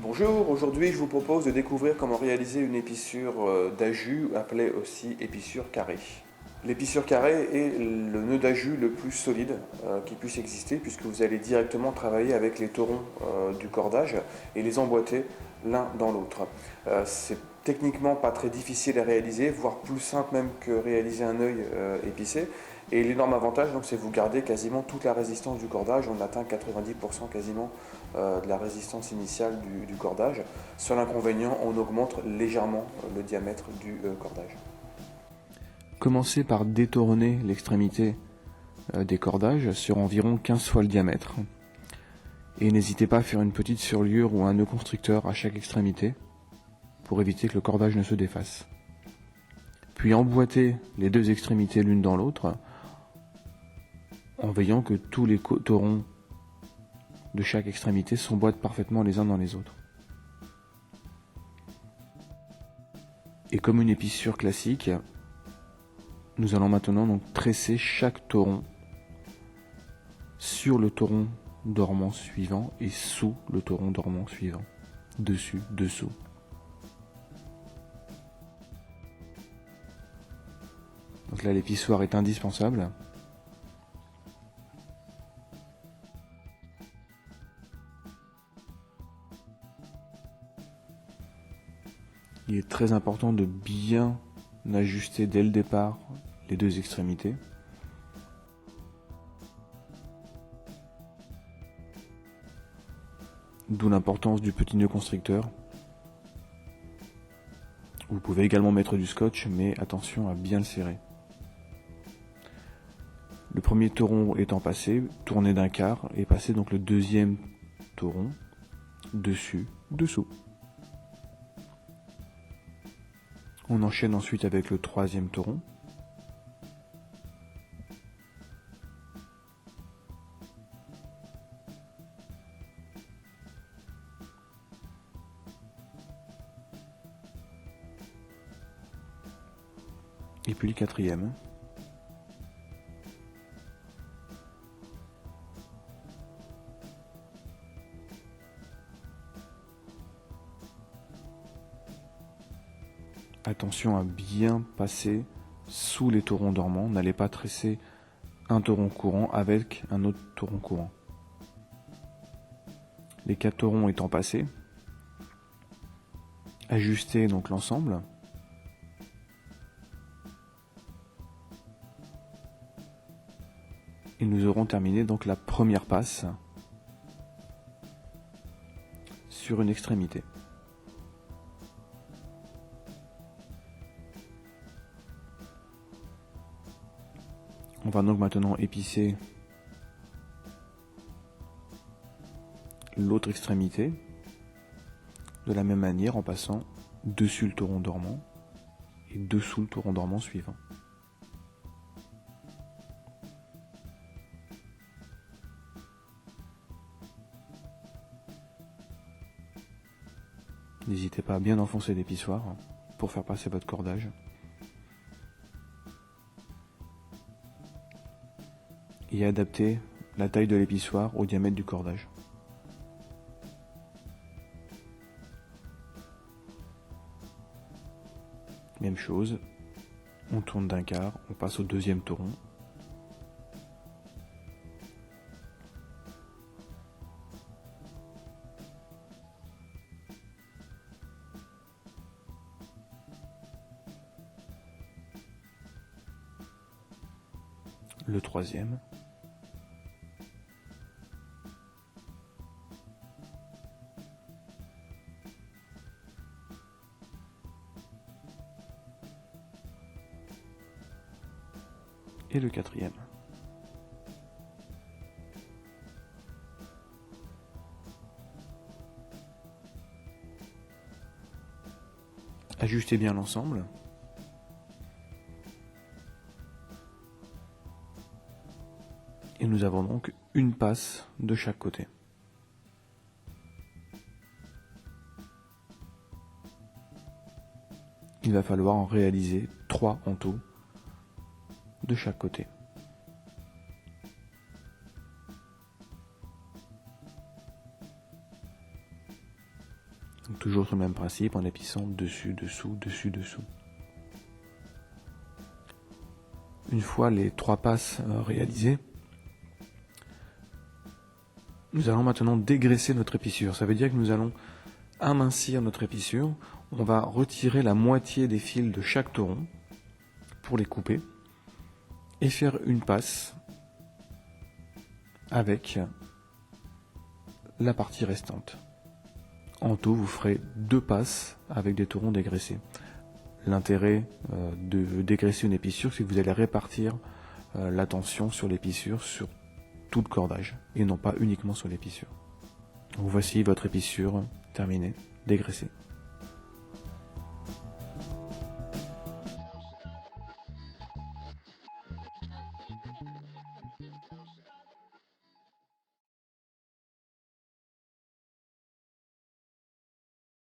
Bonjour, aujourd'hui je vous propose de découvrir comment réaliser une épissure d'ajout, appelée aussi épissure carrée. L'épissure carrée est le nœud d'ajout le plus solide qui puisse exister puisque vous allez directement travailler avec les taurons du cordage et les emboîter l'un dans l'autre. C'est techniquement pas très difficile à réaliser, voire plus simple même que réaliser un œil épicé. Et l'énorme avantage, donc, c'est que vous gardez quasiment toute la résistance du cordage. On atteint 90% quasiment de la résistance initiale du cordage. Seul inconvénient, on augmente légèrement le diamètre du cordage. Commencez par détourner l'extrémité des cordages sur environ 15 fois le diamètre. Et n'hésitez pas à faire une petite surliure ou un nœud constricteur à chaque extrémité pour éviter que le cordage ne se défasse. Puis emboîtez les deux extrémités l'une dans l'autre en veillant que tous les taurons de chaque extrémité s'emboîtent parfaitement les uns dans les autres. Et comme une épissure classique, nous allons maintenant donc tresser chaque tauron sur le tauron dormant suivant et sous le tauron dormant suivant, dessus, dessous. Donc là, l'épissoir est indispensable. Il est très important de bien ajuster dès le départ les deux extrémités. D'où l'importance du petit nœud constricteur. Vous pouvez également mettre du scotch, mais attention à bien le serrer. Le premier tauron étant passé, tournez d'un quart et passez donc le deuxième tauron dessus, dessous. On enchaîne ensuite avec le troisième tauron. Et puis le quatrième. Attention à bien passer sous les taurons dormants. N'allez pas tresser un tauron courant avec un autre tauron courant. Les 4 taurons étant passés, ajustez donc l'ensemble. Et nous aurons terminé donc la première passe sur une extrémité. On va donc maintenant épicer l'autre extrémité de la même manière en passant dessus le tauron dormant et dessous le tauron dormant suivant. N'hésitez pas à bien enfoncer l'épissoir pour faire passer votre cordage. Et adapter la taille de l'épissoir au diamètre du cordage. Même chose, on tourne d'un quart, on passe au deuxième tauron. Le troisième. Et le quatrième. Ajustez bien l'ensemble. Et nous avons donc une passe de chaque côté. Il va falloir en réaliser 3 en tout de chaque côté. toujours sur le même principe, en épissant dessus, dessous, dessus, dessous. Une fois les 3 passes réalisées, nous allons maintenant dégraisser notre épissure. Ça veut dire que nous allons amincir notre épissure. On va retirer la moitié des fils de chaque toron pour les couper et faire une passe avec la partie restante. En tout, vous ferez 2 passes avec des torons dégraissés. L'intérêt de dégraisser une épissure, c'est que vous allez répartir la tension sur l'épissure sur tout le cordage et non pas uniquement sur l'épissure. Voici votre épissure terminée, dégraissée.